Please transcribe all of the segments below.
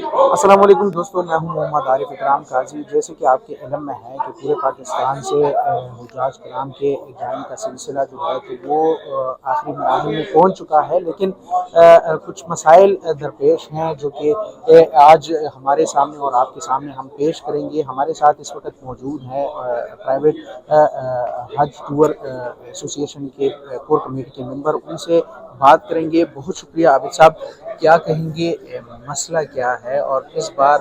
السلام علیکم دوستوں، میں ہوں محمد عارف اکرام قاضی۔ جیسے کہ آپ کے علم میں ہے کہ پورے پاکستان سے حجاج کرام کے جانے کا سلسلہ جو ہے تو وہ آخری مراحل میں پہنچ چکا ہے، لیکن کچھ مسائل درپیش ہیں جو کہ آج ہمارے سامنے اور آپ کے سامنے ہم پیش کریں گے۔ ہمارے ساتھ اس وقت موجود ہے پرائیویٹ حج ٹور ایسوسی ایشن کے کور کمیٹی کے ممبر، ان سے بات کریں گے۔ بہت شکریہ عابد صاحب، کیا کہیں گے، مسئلہ کیا ہے اور اس بار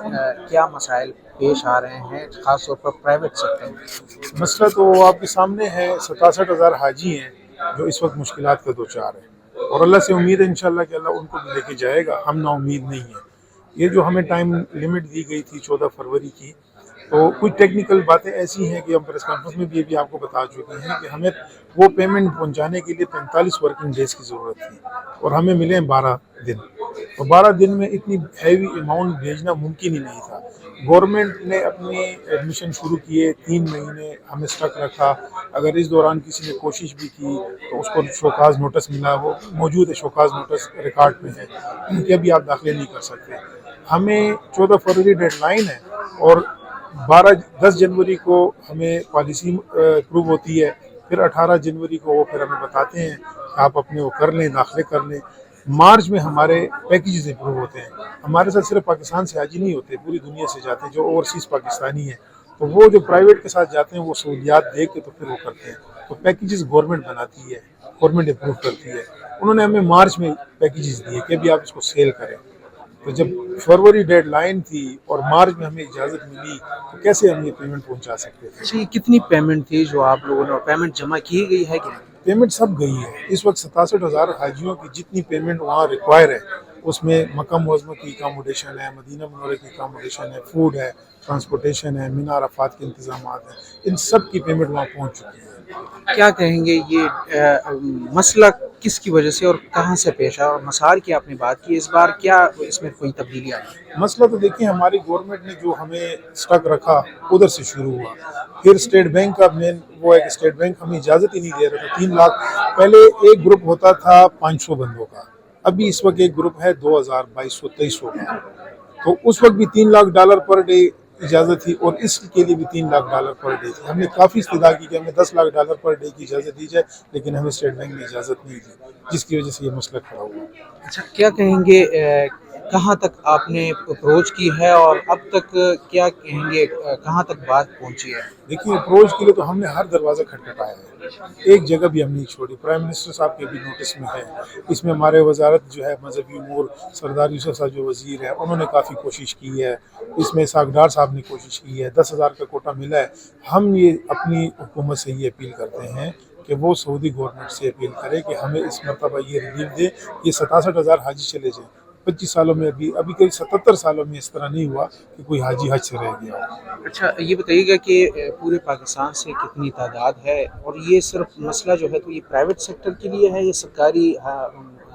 کیا مسائل پیش آ رہے ہیں خاص طور پر پرائیویٹ سیکٹر میں؟ مسئلہ تو آپ کے سامنے ہے، 67,000 حاجی ہیں جو اس وقت مشکلات کا دوچار ہیں، اور اللہ سے امید ہے انشاءاللہ کہ اللہ ان کو بھی لے کے جائے گا۔ ہم نا امید نہیں ہیں۔ یہ جو ہمیں ٹائم لمٹ دی گئی تھی 14 فروری کی، تو کچھ ٹیکنیکل باتیں ایسی ہیں کہ ہم پریس کانفرنس میں بھی آپ کو بتا چکے ہیں کہ ہمیں وہ پیمنٹ پہنچانے کے لیے 45 ورکنگ ڈیز کی ضرورت تھی، اور ہمیں ملے ہیں 12 دن، اور 12 دن میں اتنی ہیوی اماؤنٹ بھیجنا ممکن ہی نہیں تھا۔ گورنمنٹ نے اپنی ایڈمیشن شروع کیے، 3 مہینے ہمیں اسٹک رکھا۔ اگر اس دوران کسی نے کوشش بھی کی تو اس کو شوکاز نوٹس ملا، وہ موجود ہے، شوکاز نوٹس ریکارڈ میں ہے کہ ابھی آپ داخلے نہیں کر سکتے۔ ہمیں 14 فروری ڈیڈ لائن ہے، اور 10 جنوری کو ہمیں پالیسی اپروو ہوتی ہے، پھر 18 جنوری کو وہ پھر ہمیں بتاتے ہیں کہ آپ اپنے وہ کر لیں، داخلے کر لیں۔ مارچ میں ہمارے پیکیجز اپروو ہوتے ہیں۔ ہمارے ساتھ صرف پاکستان سے حاجی نہیں ہوتے، پوری دنیا سے جاتے ہیں جو اوورسیز پاکستانی ہیں، تو وہ جو پرائیویٹ کے ساتھ جاتے ہیں وہ سہولیات دیکھ کے تو پھر وہ کرتے ہیں۔ تو پیکیجز گورنمنٹ بناتی ہے، گورنمنٹ اپروو کرتی ہے۔ انہوں نے ہمیں مارچ میں پیکیجز دیے کہ ابھی آپ اس کو سیل کریں۔ تو جب فروری ڈیڈ لائن تھی اور مارچ میں ہمیں اجازت ملی تو کیسے ہم یہ پیمنٹ پہنچا سکتے تھے؟ جی، کتنی پیمنٹ تھی جو آپ لوگوں نے، پیمنٹ جمع کی گئی ہے کہ نہیں؟ پیمنٹ سب گئی ہے۔ اس وقت 67,000 حاجیوں کی جتنی پیمنٹ وہاں ریکوائر ہے، اس میں مکہ معظمہ کی اکاموڈیشن ہے، مدینہ منورہ کی اکاموڈیشن ہے، فوڈ ہے، ٹرانسپورٹیشن ہے، مینا عرفات کے انتظامات ہیں، ان سب کی پیمنٹ وہاں پہنچ چکی ہے۔ کیا کہیں گے، یہ مسئلہ کس کی وجہ سے اور کہاں سے پیش آیا، اور مسار کی آپ نے بات کی، اس بار کیا اس میں کوئی تبدیلی آئی؟ مسئلہ تو دیکھیں، ہماری گورنمنٹ نے جو ہمیں اسٹک رکھا ادھر سے شروع ہوا، پھر اسٹیٹ بینک کا مین وہ ہے کہ اسٹیٹ بینک ہمیں اجازت ہی نہیں دے رہا تھا۔ 3 لاکھ پہلے ایک گروپ ہوتا تھا 500 بندوں کا، ابھی اس وقت ایک گروپ ہے 2200-2300 کا، تو اس وقت بھی $3 لاکھ پر ڈے اجازت تھی، اور اس کے لیے بھی $3 لاکھ پر ڈے تھی۔ ہم نے کافی استدعا کی کہ ہمیں $10 لاکھ پر ڈے کی اجازت دی جائے، لیکن ہمیں اسٹیٹ بینک نے اجازت نہیں دی، جس کی وجہ سے یہ مسئلہ کھڑا ہوا۔ اچھا، کیا کہیں گے، کہاں تک آپ نے اپروچ کی ہے اور اب تک کیا کہیں گے، کہاں تک بات پہنچی ہے؟ دیکھیے، اپروچ کے لیے تو ہم نے ہر دروازہ کھٹکھٹایا ہے، ایک جگہ بھی ہم نہیں چھوڑی۔ پرائم منسٹر صاحب کے بھی نوٹس میں ہے، اس میں ہمارے وزارت جو ہے مذہبی امور سردار یوسف صاحب جو وزیر ہے انہوں نے کافی کوشش کی ہے، اس میں اسحاق ڈار صاحب نے کوشش کی ہے، 10,000 کا کوٹا ملا ہے۔ ہم یہ اپنی حکومت سے یہ اپیل کرتے ہیں کہ وہ سعودی گورنمنٹ سے اپیل کرے کہ ہمیں اس مرتبہ یہ ریلیف دے، یہ 67,000 حاجی چلے جائیں۔ 25 سالوں میں ابھی کوئی 77 سالوں میں اس طرح نہیں ہوا کہ کوئی حاجی حج سے رہ گیا ہو۔ اچھا، یہ بتائیے گا کہ پورے پاکستان سے کتنی تعداد ہے، اور یہ صرف مسئلہ جو ہے تو یہ پرائیویٹ سیکٹر کے لیے ہے یا سرکاری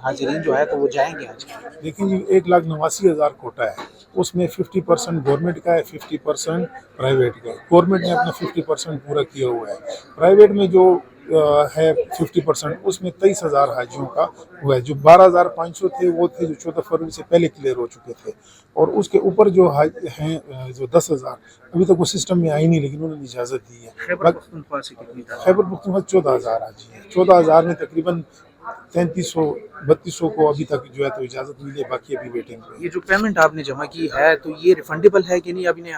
حاضرین جو ہے تو وہ جائیں گے حج؟ لیکن یہ 1,89,000 کوٹا ہے، اس میں 50% گورنمنٹ کا ہے، 50% پرائیویٹ کا ہے۔ گورنمنٹ نے اپنا 50% پورا کیا ہوا ہے، پرائیویٹ میں جو ہے 50%، اس میں 23,000 حاجیوں کا ہوا ہے۔ جو 12,500 تھے وہ تھے جو 14 فروری سے پہلے کلیئر ہو چکے تھے، اور اس کے اوپر جو ہیں جو 10,000 ابھی تک وہ سسٹم میں آئی نہیں، لیکن انہوں نے اجازت دی ہے۔ خیبر پختونخوا سے کتنی تعداد؟ خیبر پختونخوا 14,000 حاجی ہیں، 14,000 میں تقریباً 3300-3200 کو ابھی تک جو ہے تو اجازت ملی ہے، باقی ابھی ویٹنگ پہ۔ یہ جو پیمنٹ آپ نے جمع کی ہے تو یہ ریفنڈیبل ہے کہ نہیں؟ ابھی نے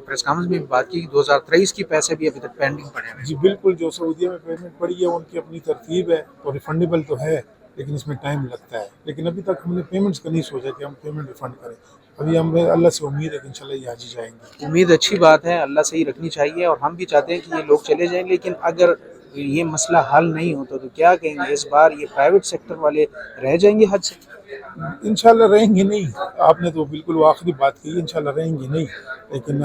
پریس کانفرنس میں بھی بات کی کہ 2023 کی پیسے بھی ابھی تک پینڈنگ پڑے ہیں۔ جی بالکل، جو سعودیہ میں پیمنٹ پڑی ہے ان کی اپنی ترتیب ہے، تو ریفنڈیبل تو ہے، لیکن اس میں ٹائم لگتا ہے۔ لیکن ابھی تک ہم نے پیمنٹس کا نہیں سوچا کہ ہم پیمنٹ ریفنڈ کریں۔ ابھی ہمیں اللہ سے امید ہے کہ انشاءاللہ یہ حاجی جائیں گے۔ امید اچھی بات ہے، اللہ سے ہی رکھنی چاہیے، اور ہم بھی چاہتے ہیں کہ یہ لوگ چلے جائیں، لیکن اگر یہ مسئلہ حل نہیں ہوتا تو کیا کہیں گے، اس بار یہ پرائیویٹ سیکٹر والے رہ جائیں گے حج سے؟ انشاءاللہ رہیں گے نہیں، آپ نے تو بالکل وہ آخری بات کی، انشاءاللہ رہیں گے نہیں، لیکن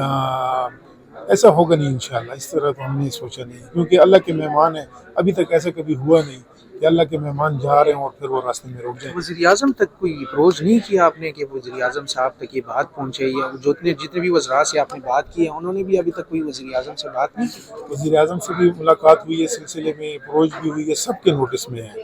ایسا ہوگا نہیں انشاءاللہ، اس طرح تو ہم نے سوچا نہیں، کیونکہ اللہ کے مہمان ہیں۔ ابھی تک ایسا کبھی ہوا نہیں کہ اللہ کے مہمان جا رہے ہیں اور پھر وہ راستے میں رک جائیں۔ وزیر اعظم تک کوئی اپروچ نہیں کیا آپ نے کہ وزیر اعظم صاحب تک یہ بات پہنچے، یا جتنے بھی وزراء سے آپ نے بات کی ہے انہوں نے بھی ابھی تک کوئی وزیر اعظم سے بات نہیں کی؟ وزیر اعظم سے بھی ملاقات ہوئی ہے، سلسلے میں اپروچ بھی ہوئی ہے، سب کے نوٹس میں ہے،